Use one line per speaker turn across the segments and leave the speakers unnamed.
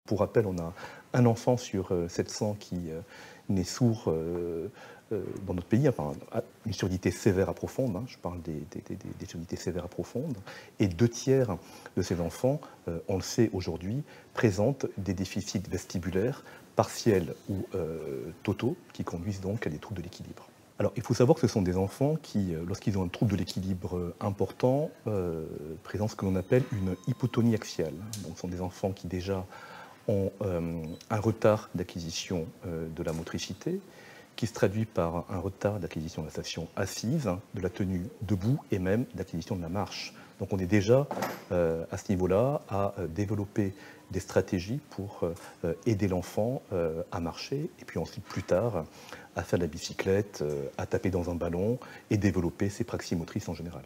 Pour rappel, on a un enfant sur 700 qui naît sourd dans notre pays, enfin, une surdité sévère à profonde, hein, je parle des surdités sévères à profondes, et 2/3 de ces enfants, on le sait aujourd'hui, présentent des déficits vestibulaires partiels ou totaux qui conduisent donc à des troubles de l'équilibre. Alors, il faut savoir que ce sont des enfants qui, lorsqu'ils ont un trouble de l'équilibre important, présentent ce que l'on appelle une hypotonie axiale. Donc, ce sont des enfants qui déjà ont un retard d'acquisition de la motricité, qui se traduit par un retard d'acquisition de la station assise, de la tenue debout et même d'acquisition de la marche. Donc on est déjà à ce niveau-là à développer des stratégies pour aider l'enfant à marcher et puis ensuite plus tard à faire de la bicyclette, à taper dans un ballon et développer ses praxies motrices en général.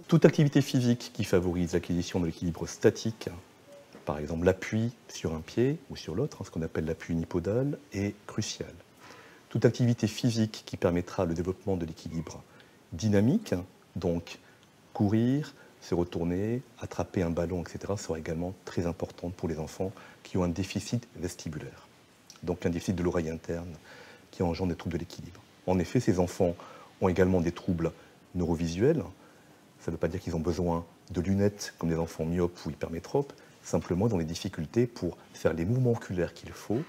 Toute activité physique qui favorise l'acquisition de l'équilibre statique, par exemple l'appui sur un pied ou sur l'autre, ce qu'on appelle l'appui unipodal, est cruciale. Toute activité physique qui permettra le développement de l'équilibre dynamique, donc courir, se retourner, attraper un ballon, etc., sera également très importante pour les enfants qui ont un déficit vestibulaire, donc un déficit de l'oreille interne qui engendre des troubles de l'équilibre. En effet, ces enfants ont également des troubles neurovisuels. Ça ne veut pas dire qu'ils ont besoin de lunettes comme des enfants myopes ou hypermétropes, simplement ils ont des difficultés pour faire les mouvements oculaires qu'il faut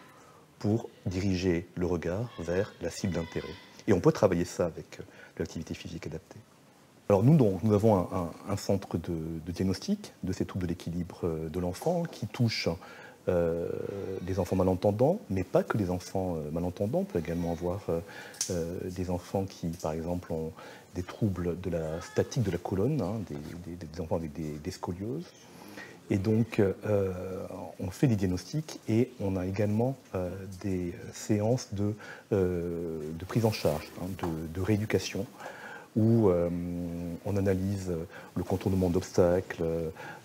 pour diriger le regard vers la cible d'intérêt. Et on peut travailler ça avec l'activité physique adaptée. Alors nous avons un centre de diagnostic de ces troubles de l'équilibre de l'enfant qui touche des enfants malentendants, mais pas que des enfants malentendants. On peut également avoir des enfants qui, par exemple, ont des troubles de la statique de la colonne, hein, des enfants avec des scolioses. Et donc, on fait des diagnostics et on a également des séances de prise en charge, hein, de rééducation, où on analyse le contournement d'obstacles,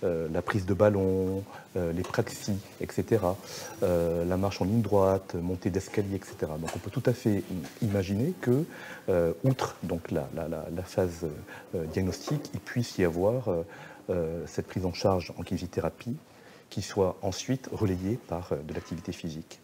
la prise de ballon, les praxies, etc., la marche en ligne droite, montée d'escalier, etc. Donc on peut tout à fait imaginer que, outre donc, la phase diagnostique, il puisse y avoir cette prise en charge en kinésithérapie qui soit ensuite relayée par de l'activité physique.